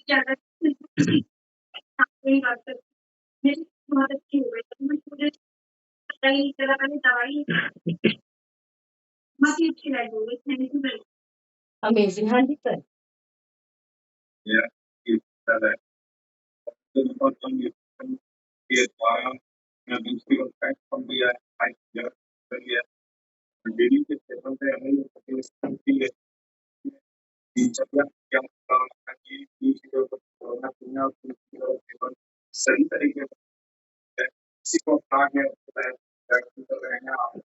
ज़्यादा सही बात है। मेरी बहुत अच्छी हो गई तो मुझे दवाई जरा मैंने दवाई बहुत ही अच्छी लगी थैंक यू वेरी अमेजिंग। हाँ जी sir. Yeah, it's that the person you can get instead of fact from the I just daily के सेवन से हमें की है दिनचर्या क्या होता है कि चीज़ों को करना पीना और सेवन सही तरीके से किसी को भाग है कर रहे हैं आप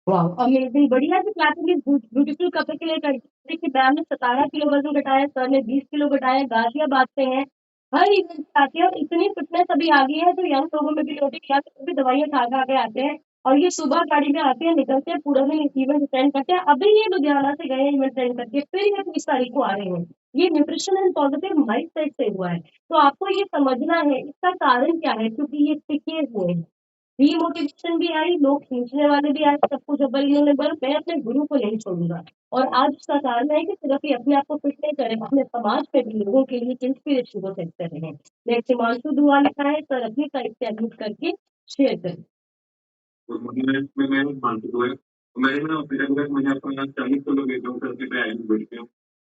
वाओ अमेजिंग बढ़िया से क्लासिक इज ब्यूटीफुल कपल के लिए देखिए मैम ने 17 किलो वजन घटाया, सर ने 20 किलो घटाया, गाजियाबाद से हैं, हर इवेंट से आते हैं और इतनी फिटनेस अभी आ गई है जो यंग लोगों में भी होती है भी दवाइयां खा के आते हैं और ये सुबह गाड़ी में आते हैं निकलते हैं पूरा दिन इवेंट अटेंड करते हैं। अभी ये लुधियाना से गए इवेंट अटेंड करके फिर ये 20 तारीख को आ रहे हैं। ये nutrition and positive mind set से हुआ है। तो आपको ये समझना है इसका कारण क्या है क्योंकि ये टिके हुए हैं। डीमोटिवेशन भी आई, लोग खींचने वाले भी आए, सब कुछ अव्वल इन्होंने बोला मैं अपने गुरु को नहीं छोड़ूंगा। और आज उसका कारण है कि सिर्फ ये अपने आप को फिट नहीं करे, अपने समाज में भी लोगों के लिए इंस्पिरेशन को सेट कर रहे हैं। नेक्स्ट हिमांशु दुआ लिखा है, सर अपनी साइड से एडमिट करके शेयर करें। मैंने मानसिक हुआ है तो मैंने ना फिर अगर मैंने अपना 40 किलो वेट लॉस करके पे आया हूँ बैठ हूँ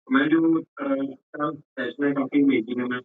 मैं जो पैशन है काफी मेकिंग है मैं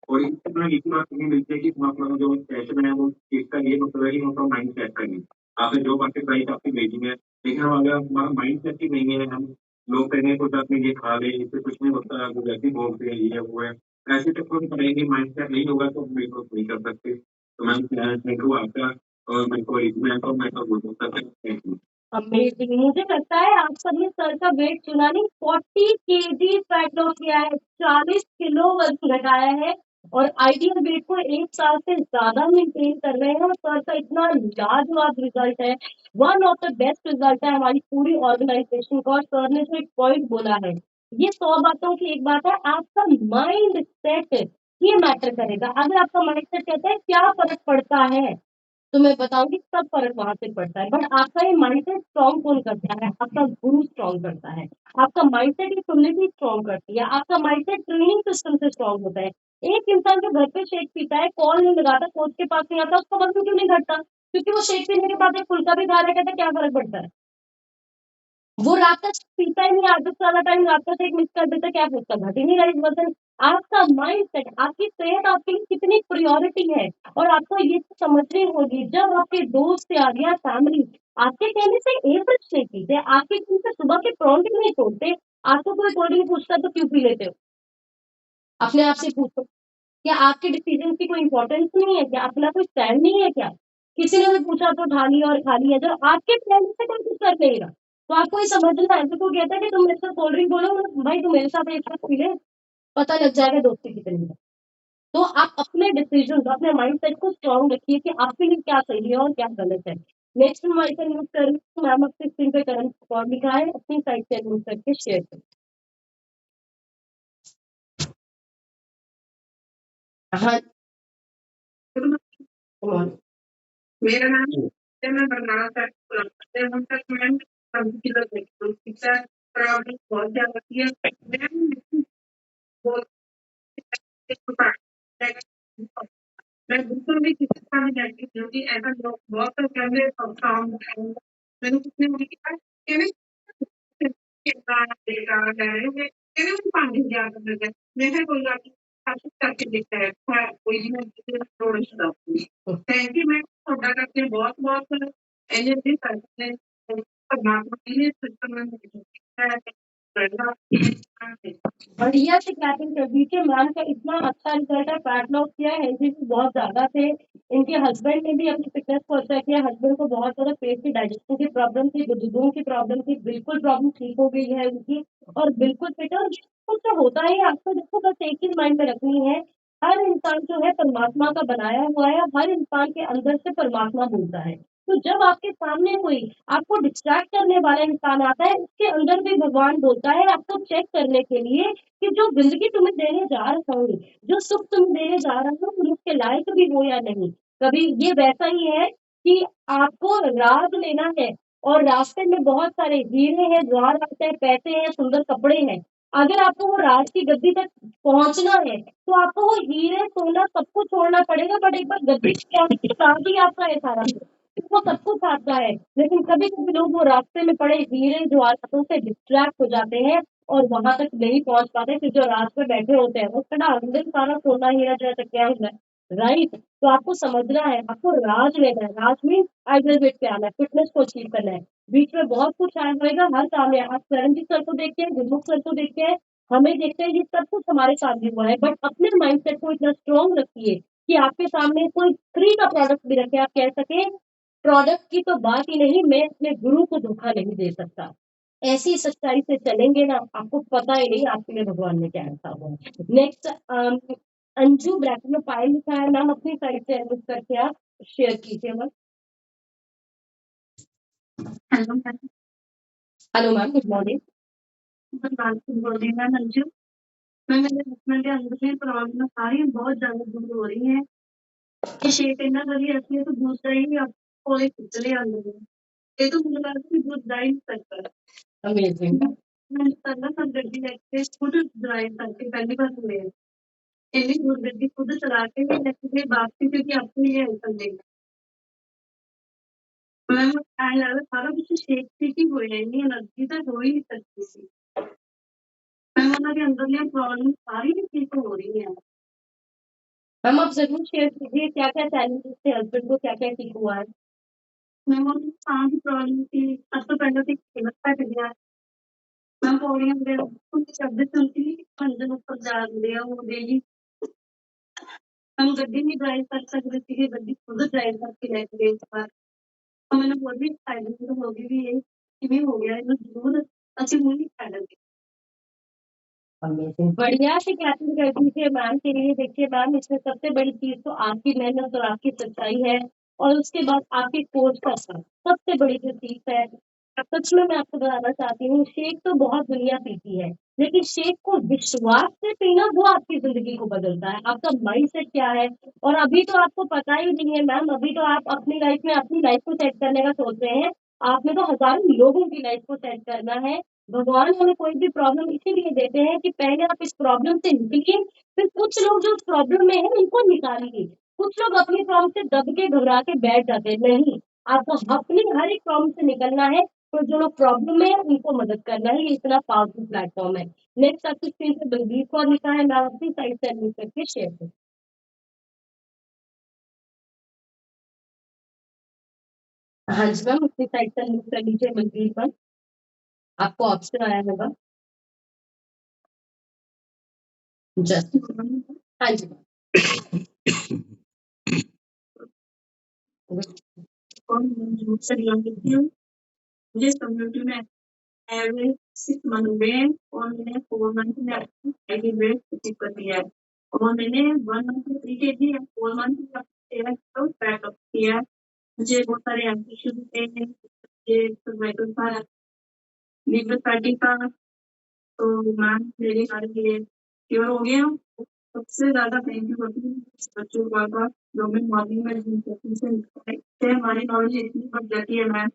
और इतना एक बात नहीं मिलती है कि अपना जो पैशन है वो इसका ये मतलब है कि मतलब माइंड सेट करनी आपने जो बातें कही काफी मेकिंग है लेकिन हम अगर हमारा माइंड सेट ही नहीं है हम लोग कहने हैं कुछ आपने ये खा ले इससे कुछ नहीं होता वो वैसे ही बोलते हैं ये है वो है ऐसे तक तो करेंगे माइंड सेट नहीं होगा तो हम बिल्कुल नहीं कर सकते तो मैं थैंक यू आपका और मेरे को मैं तो बोल सकता था थैंक यू अमेजिंग मुझे लगता है आप सबने सर का वेट चुना नहीं, 40 kg फैट लॉस किया है, 40 किलो वजन घटाया है और आइडियल वेट को 1 साल से ज्यादा मेंटेन कर रहे हैं और सर का इतना लाजवाब रिजल्ट है। One of the best result है हमारी पूरी ऑर्गेनाइजेशन का। और सर ने जो एक पॉइंट बोला है ये 100 बातों की एक बात है, आपका माइंड सेट ये मैटर करेगा। अगर आपका माइंड सेट कहता है क्या फर्क पड़ता है तो मैं बताऊंगी सब फर्क वहां से पड़ता है। बट आपका ये माइंडसेट स्ट्रॉन्ग कौन करता है? आपका गुरु स्ट्रॉन्ग करता है। आपका माइंडसेट की कम्युनिटी स्ट्रॉन्ग करती है। आपका माइंडसेट ट्रेनिंग सिस्टम से स्ट्रॉन्ग होता है। एक इंसान जो घर पे शेक पीता है, कॉल नहीं लगाता, कोच के पास नहीं आता, उसका वजन क्यों नहीं घटता? क्योंकि वो शेक पीने के बाद एक फुल्का भी खा रहा है, कहता है क्या फर्क पड़ता है? वो रात का पीता ही नहीं, आधे से ज्यादा टाइम रात का शेक मिस कर देता है, क्या पूछता घट ही नहीं रहा इस वजन। आपका माइंड सेट, आपकी सेहत आपके लिए कितनी प्रायोरिटी है और आपको ये समझनी होगी। जब आपके दोस्त यार या फैमिली आपके कहने से एक ब्रश नहीं पीते, आपके कहने से सुबह के परांठे नहीं तोड़ते, आपको कोई कोल्ड ड्रिंक पूछता तो क्यों पी लेते हो? अपने आप से पूछो, क्या आपके डिसीजन की कोई इंपॉर्टेंस नहीं है क्या? अपना कोई स्टैंड नहीं है क्या? किसी ने भी पूछा तो उठा लिया और खा लिया। जब आपके प्लान से कोई कुछ कर नहीं रहा तो आपको ये समझना है। तो कोई कहता है कि तुम मेरे साथ कोल्ड ड्रिंक बोलो, भाई तुम मेरे साथ एक साथ पी ले, पता लग जाएगा दोस्ती कितनी है। तो आप अपने डिसीजन अपने माइंड सेट को स्ट्रॉन्ग रखिए कि आपके लिए क्या सही है और क्या गलत है। नेक्स्ट हम आइकन यूज कर रहे हैं, मैम अपनी स्क्रीन पे करंट रिकॉर्ड लिखा है, अपनी साइड से यूज करके शेयर करें। हाँ मेरा नाम है, मैं बरनाला से हम तक मैम किलो शिक्षा प्रॉब्लम बहुत ज्यादा है। मैम बहुत मैं बिल्कुल भी किसी का नहीं जानती क्योंकि ऐसा लोग बहुत तो पहले काम मैंने कुछ नहीं किया कि पानी ज्यादा लग गया मैं कोई बात नहीं करके देखता है कोई भी थैंक यू मैं ਤੁਹਾਡਾ ਕਰਕੇ बहुत बहुत एनर्जी करते हैं परमात्मा के लिए सिस्टम में बढ़िया से क्लैपिंग कर दीजिए। मैम का इतना अच्छा रिजल्ट है, फैट लॉस किया है, हेल्थी भी बहुत ज्यादा थे। इनके हस्बैंड ने भी अपनी फिटनेस को अच्छा किया। हस्बैंड को बहुत ज्यादा पेट की डाइजेशन की प्रॉब्लम थी, गुर्दों की प्रॉब्लम थी, बिल्कुल प्रॉब्लम ठीक हो गई है उनकी और बिल्कुल फिट है। और कुछ तो होता ही है, आपको देखो बस एक चीज माइंड में रखनी है, हर इंसान जो है परमात्मा का बनाया हुआ है। हर इंसान के अंदर से परमात्मा बोलता है। तो जब आपके सामने कोई आपको डिस्ट्रैक्ट करने वाला इंसान आता है, उसके अंदर भी भगवान बोलता है आपको चेक करने के लिए कि जो जिंदगी तुम्हें देने जा रहा हूँ, जो सुख तुम्हें देने जा रहा हूँ, तुम उसके लायक भी हो या नहीं। कभी ये वैसा ही है कि आपको राग लेना है और रास्ते में बहुत सारे हीरे हैं, ज्वार आते हैं, पैसे हैं, सुंदर कपड़े हैं। अगर आपको वो राज की गद्दी तक पहुँचना है, तो आपको वो हीरे, सोना सब कुछ छोड़ना पड़ेगा, बट एक बार गद्दी पे पहुँचने के बाद ही आपका है सारा कुछ। वो सब कुछ आता है, लेकिन कभी-कभी लोग वो रास्ते में पड़े हीरे ज्वारातों से डिस्ट्रैक्ट हो जाते हैं और वहाँ तक नहीं पहुँच पाते, फिर जो राज पे बैठे होते हैं, वो कहना अंदर सारा सोना हीरा जो है तो क्या है, राइट? तो आपको समझना है, आपको राज लेना है, राज मीन्स आइडल वेट पे आना है, फिटनेस को अचीव करना है। बीच में बहुत कुछ आया होएगा, हर काम में आप सरनजीत सर को देखते हैं, गुरमुख सर को देखते हैं, हमें देखते हैं, ये सब कुछ हमारे साथ भी हुआ है, बट अपने माइंडसेट को इतना स्ट्रांग रखिए कि आपके सामने कोई फ्री का प्रोडक्ट भी रखे, आप कह सके प्रोडक्ट की तो बात ही नहीं, मैं अपने गुरु को धोखा नहीं दे सकता। ऐसी सच्चाई से चलेंगे ना, आपको पता ही नहीं आपके लिए भगवान ने क्या रखा हुआ है। नेक्स्ट अंजू ब्रैकेट में पायल लिखा है, मैम अपनी साइड से एडिट करके आप शेयर कीजिए ma'am. Hello ma'am. Hello ma'am, good morning. Good morning ma'am Anju. मैं मेरे हस्बैंड के अंदर में प्रॉब्लम सारी बहुत ज्यादा दूर हो रही है कि शेप इतना कभी असली तो दूसरा ही अब कोई पिछले अंदर में ये तो मुझे लगता है दूध ड्राइव करता अमेजिंग। मैं करना सब गड्डी लेके खुद ड्राइव करके पहली बार हुए इतनी दूर गड्डी खुद चला के लेके बाकी क्योंकि आपको ये हेल्प देगा मैम आई लगा सारा कुछ शेप ठीक ही हुए नहीं एनर्जी तो हो ही नहीं सकती थी मैम उन्होंने अंदर में प्रॉब्लम सारी ठीक हो रही है मैम आप ज़रूर शेयर कीजिए क्या-क्या चैलेंजेस थे हस्बैंड को, क्या-क्या ठीक हुआ है? मैम और सांस की प्रॉब्लम थी अब तो पहले से फेमस था गया मैम पौड़ियाँ वगैरह कुछ शब्द सुनती मंजिल ऊपर जा लिया वो डेली हम गड्डी नहीं ड्राइव कर सकते थे गड्डी खुद ड्राइव करके लेके गए इस बार और मैंने बोल भी फायदे तो होगी भी ये कि भी हो गया है तो जरूर अच्छी मूवी फायदा अमेजिंग। बढ़िया से क्लैपिंग कर दीजिए मैम के लिए। देखिए मैम, इसमें सबसे बड़ी चीज़ तो आपकी मेहनत और आपकी सच्चाई है और उसके बाद आपके कोच का साथ। सबसे बड़ी जो चीज़ है, सच में मैं आपको बताना चाहती हूँ, शेक तो बहुत दुनिया पीती है, लेकिन शेक को विश्वास से पीना वो आपकी ज़िंदगी को बदलता है। आपका माइंडसेट क्या है? और अभी तो आपको पता ही नहीं है मैम, अभी तो आप अपनी लाइफ़ में अपनी लाइफ़ को सेट करने का सोच रहे हैं। आपने तो हज़ारों लोगों की लाइफ़ को सेट करना है। भगवान हमें कोई भी प्रॉब्लम इसीलिए देते हैं कि पहले आप इस प्रॉब्लम से निकलिए, फिर कुछ लोग जो प्रॉब्लम में हैं उनको निकालिए। कुछ लोग अपनी प्रॉब्लम से दब के घबरा के बैठ जाते हैं, नहीं, आपको अपनी हर एक प्रॉब्लम से निकलना है, तो जो लोग प्रॉब्लम में है उनको मदद करना है, ये इतना पावरफुल प्लेटफॉर्म है। नेक्स्ट आपकी स्क्रीन पे बलबीर कौर लिखा है, मैं अपनी साइड से अनम्यूट करके शेयर करूँ। हाँ जी मैम, अपनी साइड से अनम्यूट कर लीजिए बलबीर मैम, आपको ऑप्शन आया होगा। जस्ट हाँ जी और मैं से बिलोंग करती हूँ मुझे इस कम्युनिटी में एवरेज 6 मंथ हुए और मैंने 4 मंथ में अपनी आईडी वेट अचीव कर लिया है और मैंने 1 मंथ में 3 केजी और 4 मंथ में अपने को बैकअप किया है मुझे बहुत सारे एम्बिशन थे मुझे सर्वाइकल का लीवर फैटी का तो मैम मेरे सारे लिए क्योर हो गया सबसे ज्यादा थैंक यू करती हूँ इस बच्चों का जो मैं मॉर्निंग में जिम करती से हमारी नॉलेज इतनी बढ़ जाती है मैम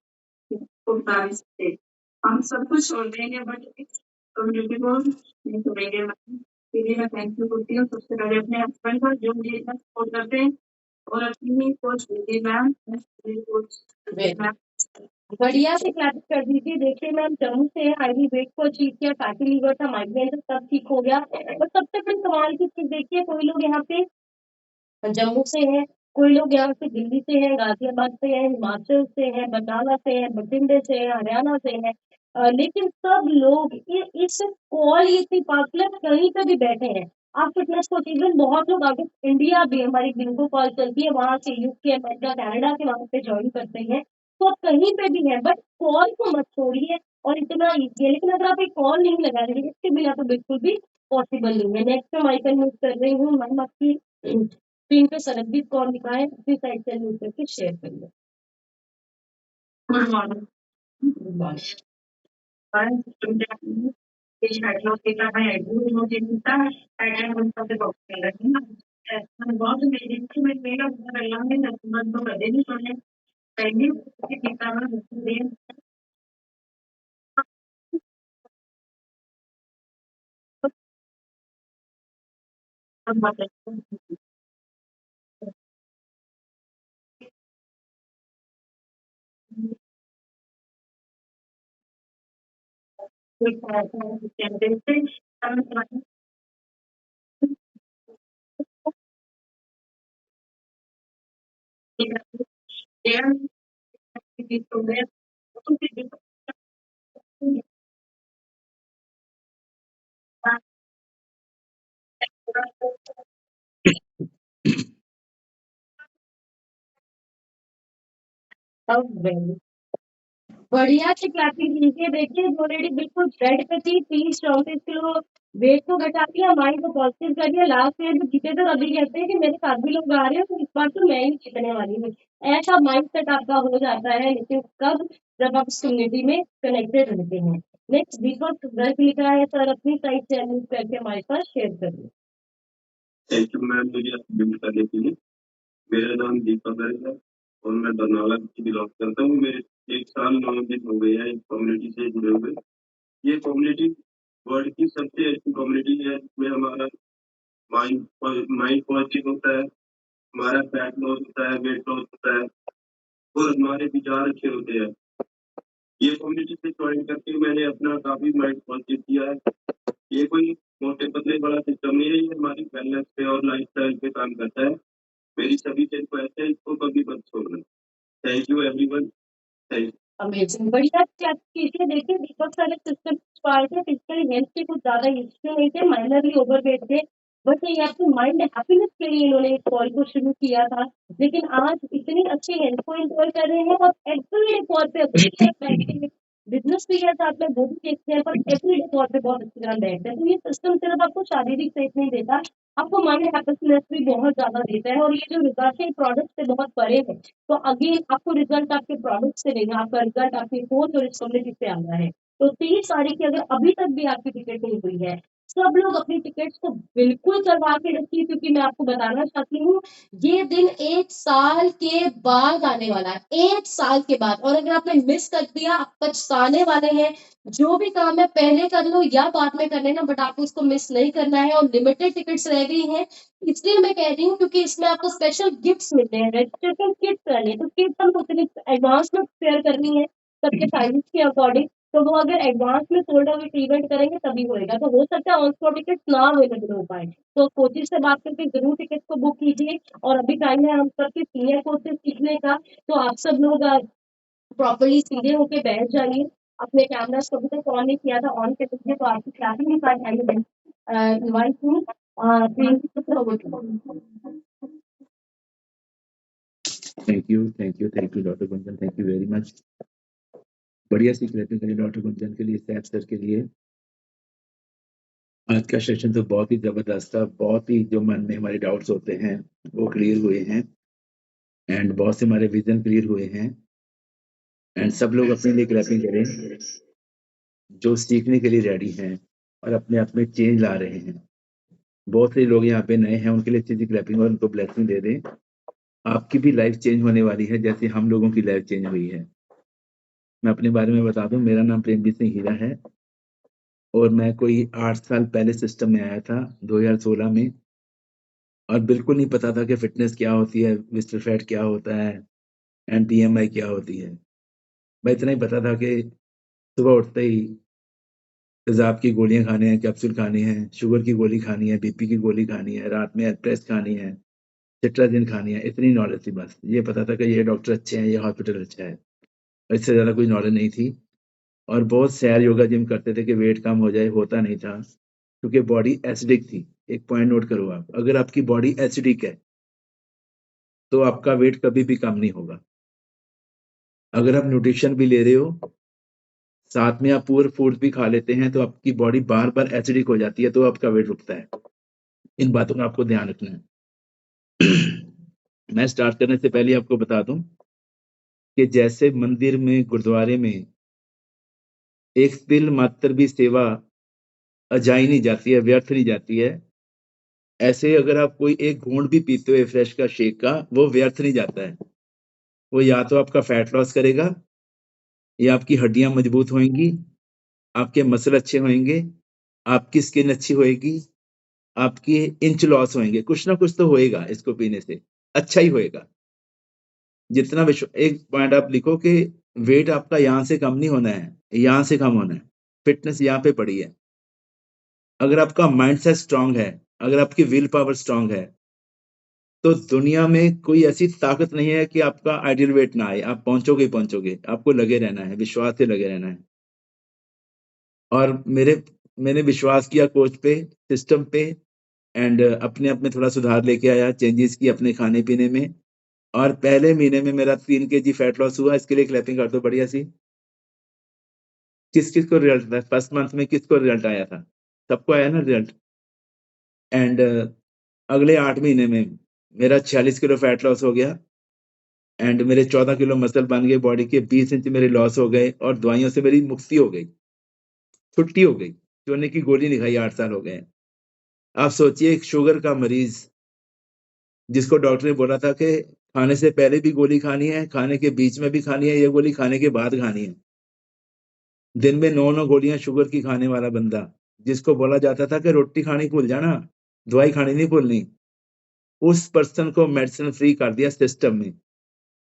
को बता नहीं सकते हम सब कुछ छोड़ देंगे बट इस कम्युनिटी को नहीं छोड़ेंगे मैम इसके लिए मैं थैंक यू करती हूँ सबसे पहले अपने हस्बैंड को जो मुझे इतना सपोर्ट करते हैं और अपनी कोच दीदी मैम कोच मैम बढ़िया से क्लैपिंग कर दीजिए। देखिए मैम, जम्मू से हाईली वेट को अचीव किया, फैटी लीवर था, माइग्रेन था, सब ठीक हो गया। और सबसे बड़ी कमाल की चीज देखिए, कोई लोग यहाँ पे जम्मू से हैं, कोई लोग यहाँ से दिल्ली से हैं, गाजियाबाद से हैं, हिमाचल से हैं, बरनाला से हैं, बठिंडे से हैं, हरियाणा से हैं। लेकिन सब लोग इस कॉल ये इतनी पॉपुलर कहीं पे भी बैठे हैं। आप फिटनेस को इवन बहुत लोग आगे इंडिया भी हमारी बिंगो कॉल चलती है, वहां से यूके, अमेरिका, कनाडा के वहां पे ज्वाइन करते हैं। तो आप कहीं पे भी हैं, बट कॉल को मत छोड़िए और इतना ईजी है। लेकिन अगर आप एक कॉल नहीं लगा रहे इसके बिना तो बिल्कुल भी पॉसिबल नहीं है। नेक्स्ट मैं माइकल यूज कर रही हूँ मैम, आपकी स्क्रीन पे सरबजीत कौर लिखा है, अपनी साइड से यूज करके शेयर करिए। Good morning good morning. बहुत बढ़िया से क्लैपिंग कीजिए। देखिए ऑलरेडी बिल्कुल बेड पे थी, 30-34 किलो वेट को घटा दिया, माइंड को पॉजिटिव कर दिया। लास्ट ईयर में जीते थे, अभी कहते हैं कि मेरे साथ भी लोग आ रहे हैं, तो इस बार तो मैं ही जीतने वाली हूँ। ऐसा माइंडसेट आपका हो जाता है, लेकिन कब, जब आप इस कम्युनिटी में कनेक्टेड रहते हैं। नेक्स्ट दीपक गर्ग लिखा है, सर अपनी साइड चैनल करके हमारे पास शेयर करिए। थैंक यू मैम मुझे बिल्ड करने के लिए। मेरा नाम दीपक गर्ग है और मैं बरनाला से बिलोंग करता हूँ। मेरे 1 साल 9 दिन हो गए हैं इस कम्युनिटी से जुड़े हुए। ये कम्युनिटी वर्ल्ड की सबसे अच्छी कम्युनिटी है, जिसमें हमारा माइंड पॉजिटिव होता है, हमारा फैट लॉस होता है, वेट लॉस होता है और हमारे विचार अच्छे होते हैं। ये कम्युनिटी से ज्वाइन करके मैंने अपना काफी माइंड पॉजिटिव किया है। ये कोई मोटे पतले वाला सिस्टम नहीं है, ये हमारी वेलनेस पे और लाइफस्टाइल पे काम करता है। मेरी सभी रिक्वेस्ट है, इसको कभी मत छोड़ना। Thank you everyone. Thank you. Amazing, बढ़िया क्या कीजिए। देखिए दीपक सारे सिस्टम पाए थे, फिजिकली हेल्थ के कुछ ज्यादा इश्यू नहीं थे, माइनरली ओवरवेट थे, बट ये आपके माइंड हैप्पीनेस के लिए इन्होंने इस कॉल को शुरू किया था। लेकिन आज इतनी अच्छी हेल्थ को एंजॉय कर रहे हैं और एवरीडे कॉल पे बैठते हैं। बिजनेस भी है साथ में, वो भी देखते हैं, पर एवरीडे कॉल पे बहुत अच्छी तरह बैठते हैं। तो ये सिस्टम सिर्फ आपको शारीरिक सेहत नहीं देता, आपको माइंड हैप्पीनेस भी बहुत ज्यादा देता है। और ये जो रिजल्ट है प्रोडक्ट से बहुत परे है, तो अगेन आपको रिजल्ट आपके प्रोडक्ट से नहीं, आपका रिजल्ट आपकी सोच और इस कम्युनिटी से आ रहा है। तो 30 तारीख की अगर अभी तक भी आपकी टिकट नहीं हुई है, सब लोग अपनी टिकट्स को बिल्कुल करवा के रखिए, क्योंकि मैं आपको बताना चाहती हूँ ये दिन 1 साल के बाद आने वाला है, 1 साल के बाद। और अगर आपने मिस कर दिया, आप पछताने वाले हैं। जो भी काम है पहले कर लो या बाद में कर लेना, बट आपको उसको मिस नहीं करना है। और लिमिटेड टिकट्स रह गई हैं, इसलिए मैं कह रही हूँ क्योंकि इसमें आपको स्पेशल गिफ्ट्स मिलते हैं। रजिस्ट्रेशन किट्स करनी है, तो किट्स हमको एडवांस में शेयर करनी है सबके साइज के अकॉर्डिंग। तो वो अगर एडवांस में सोल्ड आउट इवेंट करेंगे तभी होएगा, तो हो सकता है ऑन स्पॉट टिकट ना अवेलेबल हो पाए। तो कोचिज से बात करके जरूर टिकट को बुक कीजिए। और अभी टाइम है हम सबके सीनियर कोर्सेज सीखने का, तो आप सब लोग प्रॉपर्ली सीधे होके बैठ जाइए। अपने कैमरा कभी तक ऑन नहीं किया था, ऑन कर दीजिए, तो आपकी क्लासिंग भी पार्ट इनवाइट हूँ। Thank you doctor Gunjan, thank you very much. बढ़िया सीख लेते हैं डॉक्टर गुंजन के लिए, सैफ सर के लिए। आज का सेशन तो बहुत ही जबरदस्त था, बहुत ही जो मन में हमारे डाउट्स होते हैं वो क्लियर हुए हैं, एंड बहुत से हमारे विजन क्लियर हुए हैं। एंड सब लोग अपने लिए क्लैपिंग करें जो सीखने के लिए रेडी हैं और अपने आप में चेंज ला रहे हैं। बहुत से लोग यहाँ पे नए हैं, उनके लिए अच्छी क्लैपिंग और उनको ब्लेसिंग दे दें। आपकी भी लाइफ चेंज होने वाली है, जैसे हम लोगों की लाइफ चेंज हुई है। मैं अपने बारे में बता दूं, मेरा नाम प्रेमजीत सिंह हीरा है और मैं कोई 8 साल पहले सिस्टम में आया था 2016 में, और बिल्कुल नहीं पता था कि फिटनेस क्या होती है, विस्टर फैट क्या होता है, एंड बीएमआई क्या होती है। मैं इतना ही पता था कि सुबह उठते ही तेजाब की गोलियां खानी है, कैप्सूल खानी है, शुगर की गोली खानी है, बीपी की गोली खानी है, रात में एस्प्रेस खानी है, सिट्राजिन खानी है। इतनी नॉलेज थी बस। ये पता था कि ये डॉक्टर अच्छे हैं, ये हॉस्पिटल अच्छा है, इससे ज़्यादा कोई नॉलेज नहीं थी। और बहुत सैर योगा जिम करते थे कि वेट कम हो जाए, होता नहीं था क्योंकि बॉडी एसिडिक थी। एक पॉइंट नोट करो आप, अगर आपकी बॉडी एसिडिक है तो आपका वेट कभी भी कम नहीं होगा। अगर आप न्यूट्रिशन भी ले रहे हो, साथ में आप पूरे फूड भी खा लेते हैं, तो आपकी बॉडी बार बार एसिडिक हो जाती है, तो आपका वेट रुकता है। इन बातों का आपको ध्यान रखना है। मैं स्टार्ट करने से पहले आपको बता दूं कि जैसे मंदिर में, गुरुद्वारे में एक तिल मात्र भी सेवा अजाई नहीं जाती है, व्यर्थ नहीं जाती है, ऐसे अगर आप कोई एक घूंट भी पीते हुए फ्रेश का शेक का, वो व्यर्थ नहीं जाता है। वो या तो आपका फैट लॉस करेगा, या आपकी हड्डियां मजबूत होंगी, आपके मसल अच्छे होंगे, आपकी स्किन अच्छी होएगी, आपकी इंच लॉस होंगे, कुछ ना कुछ तो होएगा इसको पीने से, अच्छा ही होएगा। जितना एक पॉइंट आप लिखो कि वेट आपका यहाँ से कम नहीं होना है, यहाँ से कम होना है। फिटनेस यहाँ पे पड़ी है। अगर आपका माइंड सेट स्ट्रांग है, अगर आपकी विल पावर स्ट्रांग है, तो दुनिया में कोई ऐसी ताकत नहीं है कि आपका आइडियल वेट ना आए। आप पहुंचोगे ही पहुंचोगे। आपको लगे रहना है, विश्वास से लगे रहना है। और मैंने विश्वास किया कोच पे, सिस्टम पे, एंड अपने आप में थोड़ा सुधार लेके आया, चेंजेस की अपने खाने पीने में, और पहले महीने में मेरा 3 kg फैट लॉस हुआ। इसके लिए क्लैपिंग कर दो बढ़िया सी। किस किस को रिजल्ट था? फर्स्ट मंथ में किसको रिजल्ट आया था? सबको आया ना रिजल्ट। एंड अगले 8 महीने में मेरा 46 किलो फैट लॉस हो गया, एंड मेरे 14 किलो मसल बन गए बॉडी के, 20 इंच मेरे लॉस हो गए, और दवाइयों से मेरी मुक्ति हो गई, छुट्टी हो गई। सोने की गोली नहीं खाई, 8 साल हो गए। आप सोचिए, एक शुगर का मरीज जिसको डॉक्टर ने बोला था कि खाने से पहले भी गोली खानी है, खाने के बीच में भी खानी है, ये गोली खाने के बाद खानी है। दिन में 9 गोलियां शुगर की खाने वाला बंदा, जिसको बोला जाता था कि रोटी खानी भूल जाना, दवाई खानी नहीं भूलनी, उस पर्सन को मेडिसिन फ्री कर दिया सिस्टम में।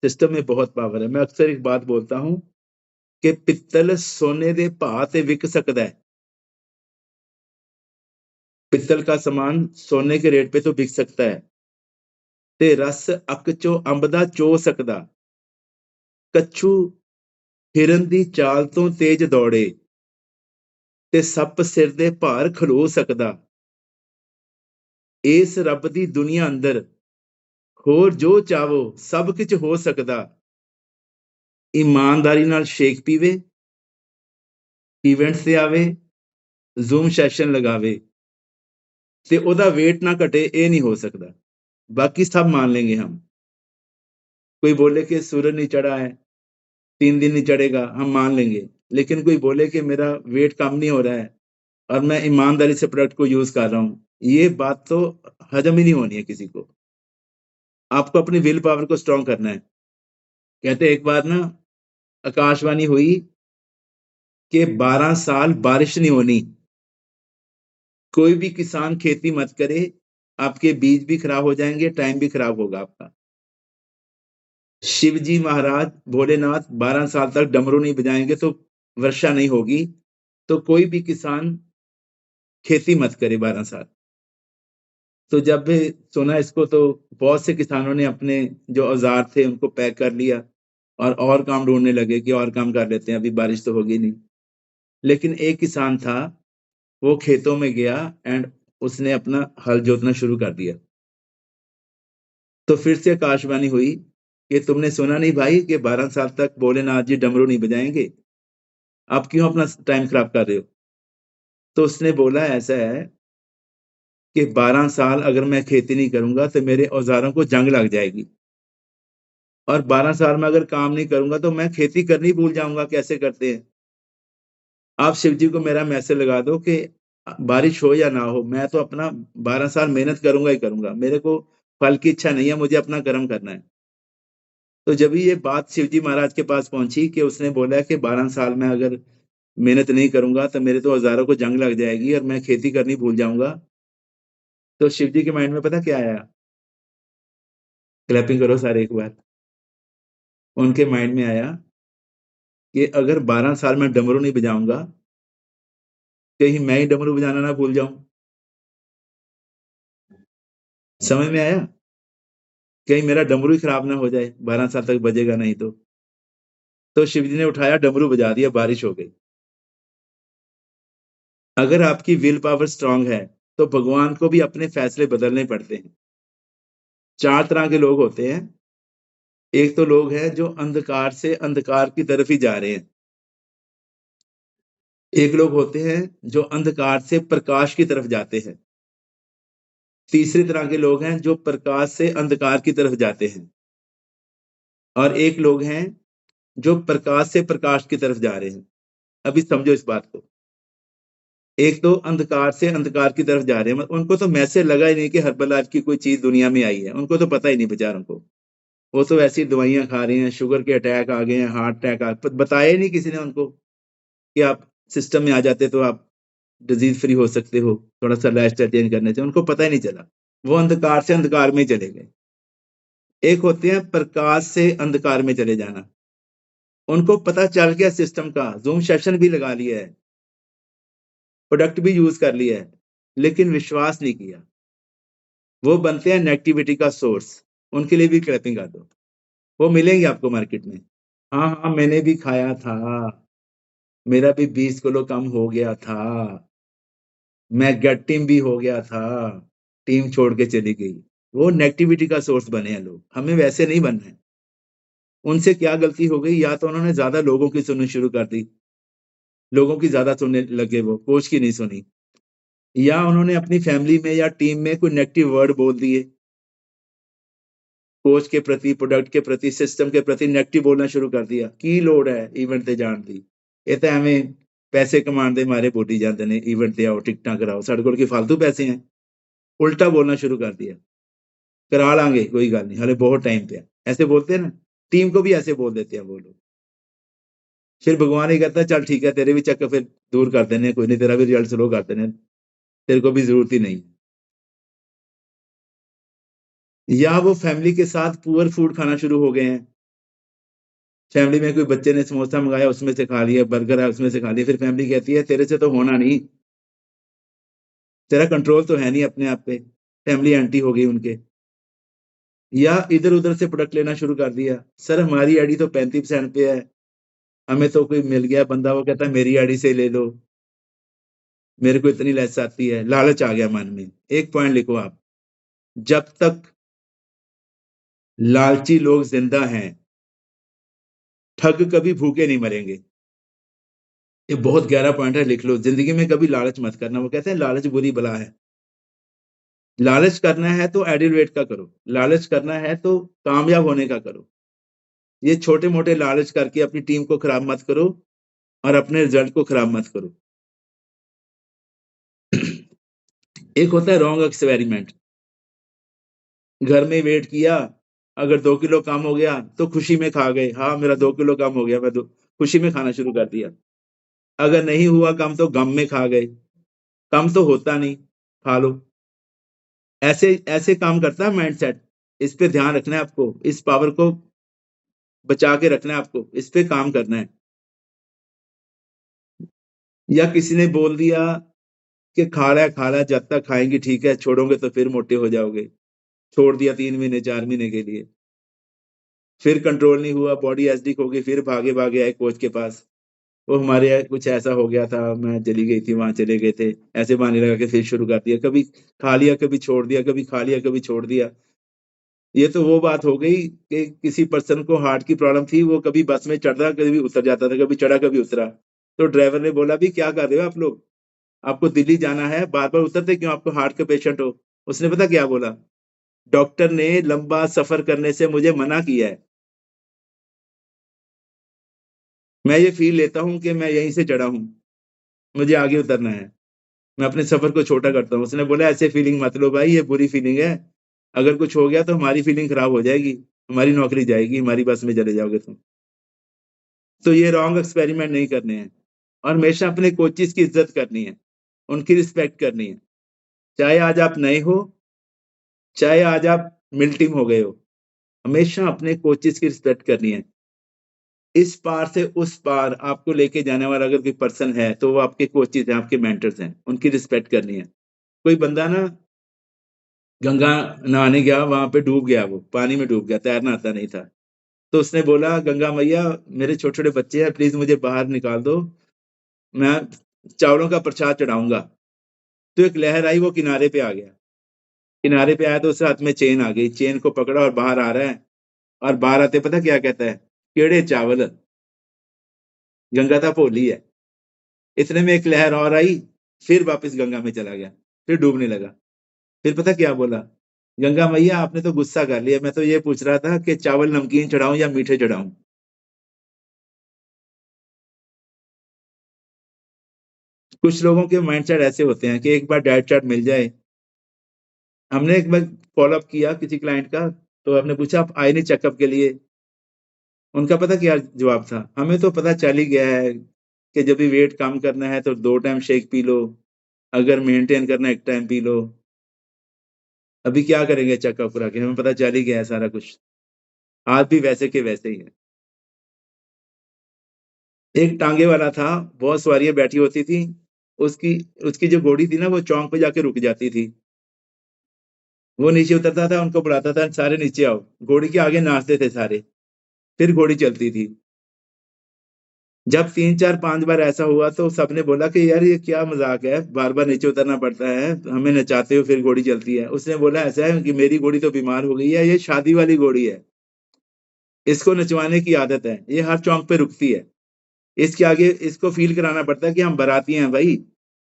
सिस्टम में बहुत पावर है। मैं अक्सर एक बात बोलता हूं कि पित्तल सोने दे भाव ते विक सकता है। पित्तल का सामान सोने के रेट पे तो बिक सकता है। ते रस अक चो अंब दा चो सकदा, कच्छू हिरन दी चाल तो तेज दौड़े, ते सप सिर दे भार खलो सकदा। इस रब दी दुनिया अंदर होर जो चाहो सब कुछ हो सकदा। ईमानदारी नाल शेक पीवे, इवेंट्स ते आवे, जूम सैशन लगावे, ते ओदा वेट ना घटे, ये नहीं हो सकता। बाकी सब मान लेंगे हम। कोई बोले कि सूरज नहीं चढ़ा है, 3 दिन नहीं चढ़ेगा, हम मान लेंगे। लेकिन कोई बोले कि मेरा वेट कम नहीं हो रहा है और मैं ईमानदारी से प्रोडक्ट को यूज कर रहा हूं, ये बात तो हजम ही नहीं होनी है किसी को। आपको अपनी विल पावर को स्ट्रांग करना है। कहते एक बार ना आकाशवाणी हुई कि 12 साल बारिश नहीं होनी, कोई भी किसान खेती मत करे, आपके बीज भी खराब हो जाएंगे, टाइम भी खराब होगा आपका। शिव जी महाराज भोलेनाथ 12 साल तक डमरू नहीं बजाएंगे तो वर्षा नहीं होगी, तो कोई भी किसान खेती मत करे 12 साल। तो जब भी सुना इसको तो बहुत से किसानों ने अपने जो औजार थे उनको पैक कर लिया और काम ढूंढने लगे कि और काम कर लेते हैं, अभी बारिश तो होगी नहीं। लेकिन एक किसान था, वो खेतों में गया एंड उसने अपना हल जोतना शुरू कर दिया। तो फिर से आकाशवाणी हुई कि तुमने सुना नहीं भाई कि 12 साल तक भोलेनाथ जी डमरू नहीं बजाएंगे, आप क्यों अपना टाइम खराब कर रहे हो? तो उसने बोला ऐसा है कि 12 साल अगर मैं खेती नहीं करूंगा तो मेरे औजारों को जंग लग जाएगी, और 12 साल में अगर काम नहीं करूंगा तो मैं खेती करनी भूल जाऊंगा कैसे करते हैं। आप शिव जी को मेरा मैसेज लगा दो कि बारिश हो या ना हो, मैं तो अपना 12 साल मेहनत करूंगा ही करूंगा, मेरे को फल की इच्छा नहीं है, मुझे अपना कर्म करना है। तो जब ये बात शिव जी महाराज के पास पहुंची कि उसने बोला कि 12 साल में अगर मेहनत नहीं करूंगा तो मेरे तो औजारों को जंग लग जाएगी और मैं खेती करनी भूल जाऊंगा, तो शिव जी के माइंड में पता क्या आया? क्लैपिंग करो सारे एक बार। उनके माइंड में आया कि अगर 12 साल में डमरू नहीं बजाऊंगा, कहीं मैं ही डमरू बजाना ना भूल जाऊं। समझ में आया? कहीं मेरा डमरू ही खराब ना हो जाए, 12 साल तक बजेगा नहीं तो शिव जी ने उठाया, डमरू बजा दिया, बारिश हो गई। अगर आपकी विल पावर स्ट्रांग है तो भगवान को भी अपने फैसले बदलने पड़ते हैं। 4 तरह के लोग होते हैं। एक तो लोग हैं जो अंधकार से अंधकार की तरफ ही जा रहे हैं। एक लोग होते हैं जो अंधकार से प्रकाश की तरफ जाते हैं। तीसरी तरह के लोग हैं जो प्रकाश से अंधकार की तरफ जाते हैं। और एक लोग हैं जो प्रकाश से प्रकाश की तरफ जा रहे हैं। अभी समझो इस बात को। एक तो अंधकार से अंधकार की तरफ जा रहे हैं, उनको तो मैसेज लगा ही नहीं कि हर्बलाइफ की कोई चीज दुनिया में आई है, उनको तो पता ही नहीं बेचारों को। वो तो ऐसी दवाइयां खा रहे हैं, शुगर के अटैक आ गए हैं, हार्ट अटैक बताया ही नहीं किसी ने उनको कि आप सिस्टम में आ जाते तो आप डिजीज फ्री हो सकते हो थोड़ा सा लाइफस्टाइल चेंज करने से, उनको पता ही नहीं चला, वो अंधकार से अंधकार में चले गए। एक होते हैं प्रकाश से अंधकार में चले जाना, उनको पता चल गया सिस्टम का, जूम सेशन भी लगा लिया है, प्रोडक्ट भी यूज कर लिया है, लेकिन विश्वास नहीं किया, वो बनते हैं नेगेटिविटी का सोर्स। उनके लिए भी क्लैपिंग कर दो, वो मिलेंगे आपको मार्केट में। हाँ हाँ मैंने भी खाया था, मेरा भी 20 किलो कम हो गया था, मैं गेट टीम भी हो गया था, टीम छोड़ के चली गई। वो नेगेटिविटी का सोर्स बने हैं लोग, हमें वैसे नहीं बनना है। उनसे क्या गलती हो गई, या तो उन्होंने ज्यादा लोगों की सुननी शुरू कर दी, लोगों की ज्यादा सुनने लगे, वो कोच की नहीं सुनी, या उन्होंने अपनी फैमिली में या टीम में कोई नेगेटिव वर्ड बोल दिए, कोच के प्रति, प्रोडक्ट के प्रति, सिस्टम के प्रति नेगेटिव बोलना शुरू कर दिया। की लोड़ है इवेंट ते जान दी, ये तो एवें पैसे कमाने दे मारे बोली जाते ने, इवेंट ते आओ टिकटां कराओ, साडे कोल की फालतू पैसे हैं। उल्टा बोलना शुरू कर दिया, करा लांगे कोई गल नहीं, हले बहुत टाइम पे है, ऐसे बोलते हैं ना, टीम को भी ऐसे बोल देते हैं वो लोग। फिर भगवान ही कहता है चल ठीक है, तेरे भी चक्कर फिर दूर कर देने, कोई नहीं, तेरा भी रिजल्ट स्लो कर देने, तेरे को भी जरूरत ही नहीं। या वो फैमिली के साथ पुअर फूड खाना शुरू हो गए हैं, फैमिली में कोई बच्चे ने समोसा मंगाया, उसमें से खा लिया, बर्गर है उसमें से खा लिया, फिर फैमिली कहती है तेरे से तो होना नहीं, तेरा कंट्रोल तो है नहीं अपने आप पे, फैमिली एंटी हो गई उनके। या इधर उधर से प्रोडक्ट लेना शुरू कर दिया, सर हमारी आईडी तो 35% पे है, हमें तो कोई मिल गया बंदा, वो कहता है मेरी आईडी से ले लो, मेरे को इतनी लेस आती है, लालच आ गया मन में। एक पॉइंट लिखो आप, जब तक लालची लोग जिंदा हैं, ठग कभी भूखे नहीं मरेंगे। ये बहुत गहरा पॉइंट है, लिख लो, जिंदगी में कभी लालच मत करना। वो कहते हैं लालच बुरी बला है। लालच करना है तो एडिलवेट का करो, लालच करना है तो कामयाब होने का करो। ये छोटे मोटे लालच करके अपनी टीम को खराब मत करो और अपने रिजल्ट को खराब मत करो। एक होता है रॉन्ग एक्सपेरिमेंट, घर में वेट किया, अगर 2 किलो कम हो गया तो खुशी में खा गए, हाँ मेरा 2 किलो कम हो गया, मैं खुशी में खाना शुरू कर दिया। अगर नहीं हुआ कम तो गम में खा गए, कम तो होता नहीं, खा लो। ऐसे ऐसे काम करता है माइंडसेट। इस पे ध्यान रखना है आपको, इस पावर को बचा के रखना है आपको, इस पे काम करना है। या किसी ने बोल दिया कि खा रहा है, जब तक खाएंगे ठीक है, छोड़ोगे तो फिर मोटे हो जाओगे, छोड़ दिया 3 महीने 4 महीने के लिए, फिर कंट्रोल नहीं हुआ, बॉडी एसिडिक हो गई, फिर भागे भागे आए कोच के पास, वो हमारे यहाँ कुछ ऐसा हो गया था, मैं चली गई थी, वहां चले गए थे, ऐसे बहाने लगा के फिर शुरू कर दिया, कभी खा लिया कभी छोड़ दिया, कभी खा लिया कभी छोड़ दिया। ये तो वो बात हो गई कि किसी पर्सन को हार्ट की प्रॉब्लम थी, वो कभी बस में चढ़ रहा कभी उतर जाता था, कभी चढ़ा कभी उतरा, तो ड्राइवर ने बोला भी क्या कर रहे हो आप लोग, आपको दिल्ली जाना है, बार बार उतरते क्यों, आपको हार्ट का पेशेंट हो। उसने पता क्या बोला, डॉक्टर ने लंबा सफर करने से मुझे मना किया है, मैं ये फील लेता हूँ कि मैं यहीं से चढ़ा हूँ, मुझे आगे उतरना है, मैं अपने सफर को छोटा करता हूँ। उसने बोला ऐसे फीलिंग मत लो भाई, ये बुरी फीलिंग है, अगर कुछ हो गया तो हमारी फीलिंग खराब हो जाएगी, हमारी नौकरी जाएगी, हमारी बस में चले जाओगे तुम। तो ये रॉन्ग एक्सपेरिमेंट नहीं करने हैं, और हमेशा अपने कोचिज की इज्जत करनी है, उनकी रिस्पेक्ट करनी है, चाहे आज आप नए हो, चाहे आज आप मिल टीम हो गए हो, हमेशा अपने कोचिज की रिस्पेक्ट करनी है। इस पार से उस पार आपको लेके जाने वाला अगर कोई पर्सन है तो वो आपके कोचिज हैं, आपके मेंटर्स हैं, उनकी रिस्पेक्ट करनी है। कोई बंदा ना गंगा नहाने गया, वहां पे डूब गया, वो पानी में डूब गया, तैरना आता नहीं था, तो उसने बोला गंगा मैया मेरे छोटे छोटे बच्चे हैं, प्लीज मुझे बाहर निकाल दो, मैं चावलों का प्रसाद चढ़ाऊंगा। तो एक लहर आई, वो किनारे पे आ गया, किनारे पे आया तो उसके हाथ में चेन आ गई, चेन को पकड़ा और बाहर आ रहा है, और बाहर आते पता क्या कहता है, केड़े चावल, गंगा था भोली है। इतने में एक लहर और आई, फिर वापस गंगा में चला गया, फिर डूबने लगा। फिर पता क्या बोला, गंगा मैया आपने तो गुस्सा कर लिया, मैं तो ये पूछ रहा था कि चावल नमकीन चढ़ाऊं या मीठे चढ़ाऊं। कुछ लोगों के माइंडसेट ऐसे होते हैं कि एक बार डाइट चार्ट मिल जाए। हमने एक बार फॉलोअप किया किसी क्लाइंट का, तो आपने पूछा आप आए नहीं चेकअप के लिए, उनका पता क्या जवाब था, हमें तो पता चल ही गया है कि जब भी वेट कम करना है तो 2 टाइम शेक पी लो, अगर मेंटेन करना एक टाइम पी लो। अभी क्या करेंगे चेकअप करा के, हमें पता चल ही गया है सारा कुछ, आज भी वैसे के वैसे ही है। एक टांगे वाला था, बहुत सवारियां बैठी होती थी, उसकी उसकी जो घोड़ी थी ना वो चौक पे जाके रुक जाती थी। वो नीचे उतरता था, उनको बुलाता था, सारे नीचे आओ, घोड़ी के आगे नाचते थे सारे, फिर घोड़ी चलती थी। जब 3 4 5 बार ऐसा हुआ तो सबने बोला कि यार ये क्या मजाक है, बार बार नीचे उतरना पड़ता है, हमें नचाते हो फिर घोड़ी चलती है। उसने बोला ऐसा है कि मेरी घोड़ी तो बीमार हो गई है, ये शादी वाली घोड़ी है, इसको नचवाने की आदत है, ये हर चौक पे रुकती है, इसके आगे इसको फील कराना पड़ता है कि हम बाराती हैं भाई,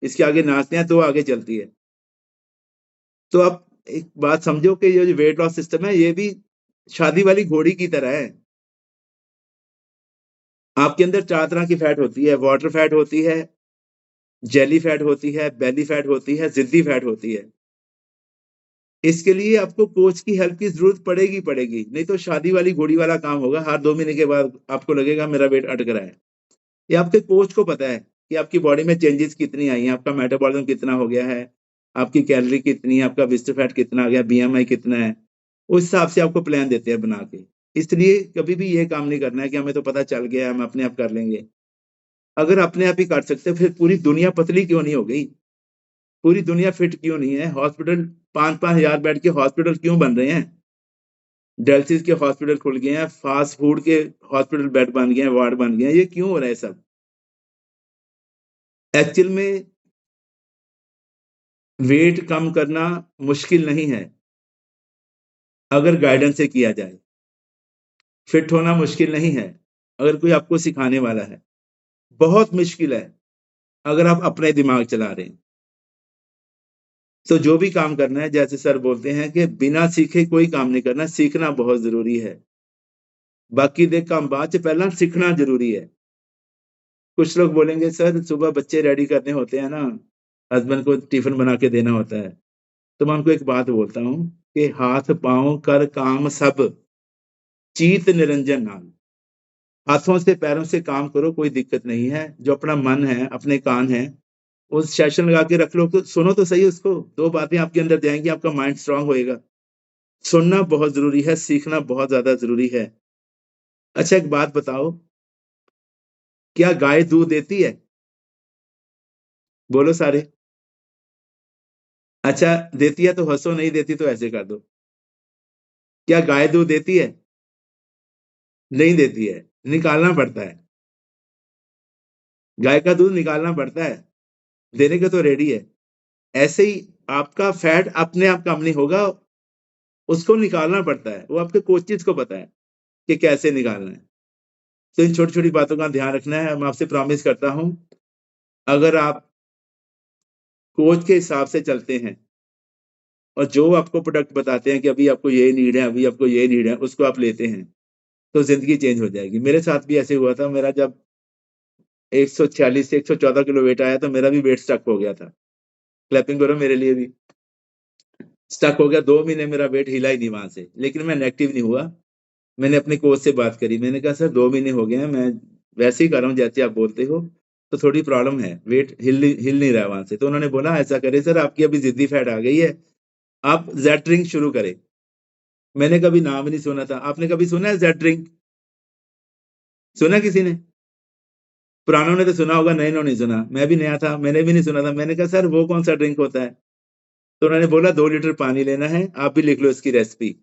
इसके आगे नाचते हैं तो आगे चलती है। तो अब एक बात समझो कि ये जो वेट लॉस सिस्टम है ये भी शादी वाली घोड़ी की तरह है। आपके अंदर 4 तरह की फैट होती है, वाटर फैट होती है, जेली फैट होती है, बेली फैट होती है, जिद्दी फैट होती है। इसके लिए आपको कोच की हेल्प की जरूरत पड़ेगी, नहीं तो शादी वाली घोड़ी वाला काम होगा। हर 2 महीने के बाद आपको लगेगा मेरा वेट अटक रहा है। ये आपके कोच को पता है कि आपकी बॉडी में चेंजेस कितनी आई हैं, आपका मेटाबॉलिज्म कितना हो गया है, आपकी कैलोरी कितनी है, आपका विस्टर फैट कितना आ गया, बीएमआई कितना है, उस हिसाब से आपको प्लान देते हैं बना के। इसलिए कभी भी ये काम नहीं करना है कि हमें तो पता चल गया, हम अपने आप कर लेंगे। अगर अपने आप ही कर सकते फिर पूरी दुनिया पतली क्यों नहीं हो गई, पूरी दुनिया फिट क्यों नहीं है? हॉस्पिटल 5-5 हजार बेड के हॉस्पिटल क्यों बन रहे हैं? डायलिसिस के हॉस्पिटल खुल गए हैं, फास्ट फूड के हॉस्पिटल बेड बन गए हैं, वार्ड बन गए हैं, ये क्यों हो रहा है सब? एक्चुअल में वेट कम करना मुश्किल नहीं है अगर गाइडेंस से किया जाए। फिट होना मुश्किल नहीं है अगर कोई आपको सिखाने वाला है। बहुत मुश्किल है अगर आप अपने दिमाग चला रहे हैं। तो जो भी काम करना है, जैसे सर बोलते हैं कि बिना सीखे कोई काम नहीं करना, सीखना बहुत जरूरी है। बाकी देख काम बाद से पहला सीखना जरूरी है। कुछ लोग बोलेंगे सर सुबह बच्चे रेडी करने होते हैं ना, हस्बैंड को टिफिन बना के देना होता है, तो मैं उनको एक बात बोलता हूँ कि हाथ पांव कर काम सब चीत निरंजन नाम। हाथों से पैरों से काम करो, कोई दिक्कत नहीं है। जो अपना मन है, अपने कान है, उस सेशन लगा के रख लो, तो सुनो तो सही उसको, 2 बातें आपके अंदर जाएंगी, आपका माइंड स्ट्रांग होएगा। सुनना बहुत जरूरी है, सीखना बहुत ज्यादा जरूरी है। अच्छा एक बात बताओ, क्या गाय दूध देती है? बोलो सारे। अच्छा देती है तो हंसो, नहीं देती तो ऐसे कर दो। क्या गाय दूध देती है? नहीं देती है, निकालना पड़ता है। गाय का दूध निकालना पड़ता है, देने के तो रेडी है। ऐसे ही आपका फैट अपने आप कम नहीं होगा, उसको निकालना पड़ता है, वो आपके कोचेस को पता है कि कैसे निकालना है। तो इन छोटी छोटी बातों का ध्यान रखना है। मैं आपसे प्रॉमिस करता हूं, अगर आप कोच के हिसाब से चलते हैं और जो आपको प्रोडक्ट बताते हैं कि अभी आपको ये नीड है, अभी आपको ये नीड है, उसको आप लेते हैं तो जिंदगी चेंज हो जाएगी। मेरे साथ भी ऐसे हुआ था। मेरा जब 146 से 114 किलो वेट आया तो मेरा भी वेट स्टक हो गया था। क्लैपिंग करो मेरे लिए भी। स्टक हो गया, 2 महीने मेरा वेट हिला ही नहीं वहां से, लेकिन मैं नेगेटिव नहीं हुआ। मैंने अपने कोच से बात करी, मैंने कहा सर 2 महीने हो गए हैं, मैं वैसे ही कर रहा हूँ जैसे आप बोलते हो, तो थोड़ी प्रॉब्लम है, वेट हिल नहीं रहा वहां से। तो उन्होंने बोला ऐसा करे सर, आपकी अभी जिद्दी फैट आ गई है, आप जेड ड्रिंक शुरू करें। मैंने कभी नाम नहीं सुना था, आपने कभी सुना है जेड ड्रिंक? सुना किसी ने? पुरानों ने तो सुना होगा, नए ने नहीं सुना। मैं भी नया था, मैंने भी नहीं सुना था। मैंने कहा सर वो कौन सा ड्रिंक होता है? तो उन्होंने बोला 2 लीटर पानी लेना है, आप भी लिख लो इसकी रेसिपी।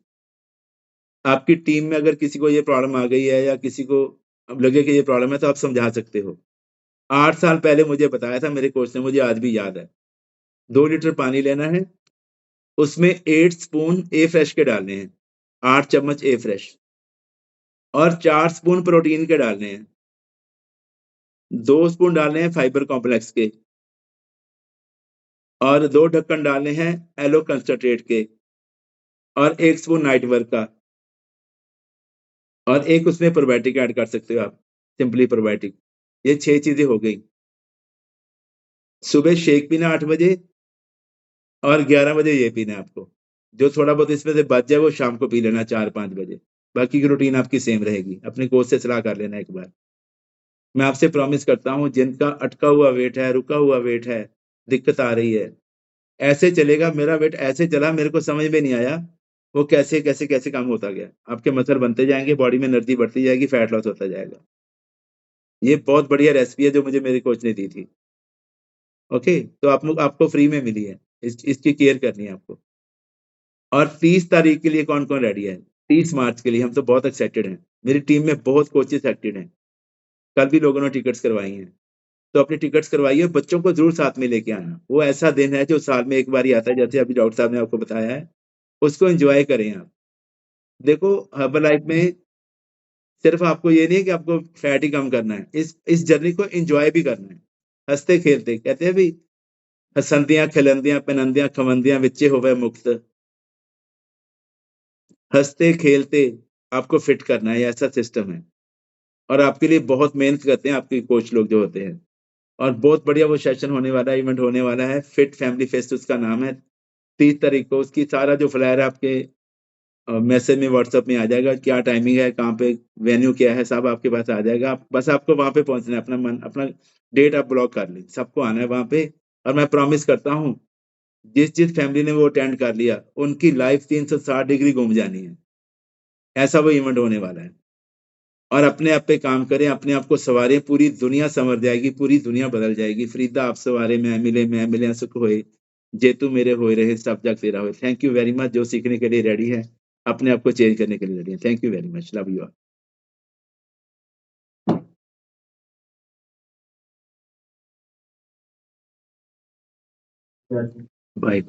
आपकी टीम में अगर किसी को ये प्रॉब्लम आ गई है या किसी को अब लगे कि ये प्रॉब्लम है तो आप समझा सकते हो। 8 साल पहले मुझे बताया था मेरे कोच ने, मुझे आज भी याद है। 2 लीटर पानी लेना है, उसमें 8 स्पून ए फ्रेश के डालने हैं, 8 चम्मच ए फ्रेश, और 4 स्पून प्रोटीन के डालने हैं, 2 स्पून डालने हैं फाइबर कॉम्प्लेक्स के, और 2 ढक्कन डालने हैं एलो कंसंट्रेट के, और 1 स्पून नाइट वर्क का, और एक उसमें प्रोबायोटिक ऐड कर सकते हो आप, सिंपली प्रोबायोटिक। ये 6 चीजें हो गई। सुबह शेक पीना 8 बजे और 11 बजे ये पीना है आपको। जो थोड़ा बहुत इसमें से बच जाए वो शाम को पी लेना 4-5 बजे। बाकी की रूटीन आपकी सेम रहेगी। अपने कोच से सलाह कर लेना एक बार। मैं आपसे प्रॉमिस करता हूँ, जिनका अटका हुआ वेट है, रुका हुआ वेट है, दिक्कत आ रही है, ऐसे चलेगा, मेरा वेट ऐसे चला, मेरे को समझ में नहीं आया वो कैसे कैसे कैसे काम होता गया। आपके मसल बनते जाएंगे, बॉडी में एनर्जी बढ़ती जाएगी, फैट लॉस होता जाएगा। ये बहुत बढ़िया रेसिपी है जो मुझे मेरे कोच ने दी थी। ओके, तो आपको फ्री में मिली है, इसकी केयर करनी है आपको। और 30 तारीख के लिए कौन कौन रेडी है? 30 मार्च के लिए हम तो बहुत एक्साइटेड हैं। मेरी टीम में बहुत कोचेस एक्टिव हैं, कल भी लोगों ने टिकट्स करवाई हैं, तो अपनी टिकट्स करवाइए, बच्चों को जरूर साथ में लेके आना। वो ऐसा दिन है जो साल में एक बार ही आता है, जैसे अभी डॉक्टर साहब ने आपको बताया है, उसको एंजॉय करें आप। देखो, हर्बल लाइफ में सिर्फ आपको ये नहीं है कि आपको फैट ही कम करना है, इस जर्नी को एंजॉय भी करना है, हंसते खेलते। कहते हैं भी हसंदियां खिलंदियां पनंदियां खमंदियां विच्चे होवे मुक्त। हंसते खेलते आपको फिट करना है, ऐसा सिस्टम है। और आपके लिए बहुत मेहनत करते हैं आपके कोच लोग जो होते हैं। और बहुत बढ़िया वो सेशन होने वाला है, इवेंट होने वाला है, फिट फैमिली फेस्ट उसका नाम है। 30 तारीख को उसकी सारा जो फ्लायर है आपके मैसेज में व्हाट्सएप में आ जाएगा, क्या टाइमिंग है, कहाँ पे वेन्यू क्या है, सब आपके पास आ जाएगा। बस आपको वहां पे पहुंचना है, अपना डेट आप ब्लॉक कर लें, सबको आना है वहां पे। और मैं प्रॉमिस करता हूँ, जिस जिस फैमिली ने वो अटेंड कर लिया, उनकी लाइफ 360 डिग्री घूम जानी है, ऐसा वो इवेंट होने वाला है। और अपने आप पे काम करें, अपने आप को संवारें, पूरी दुनिया संवर जाएगी, पूरी दुनिया बदल जाएगी। फरीदा आप सवारे, मैं मिले सुख होए, जेतु मेरे होए रहे, सब जग तेरा होए। Thank you very much. जो सीखने के लिए रेडी है, अपने आप को चेंज करने के लिए रेडी है। Thank you very much, love you all, bye.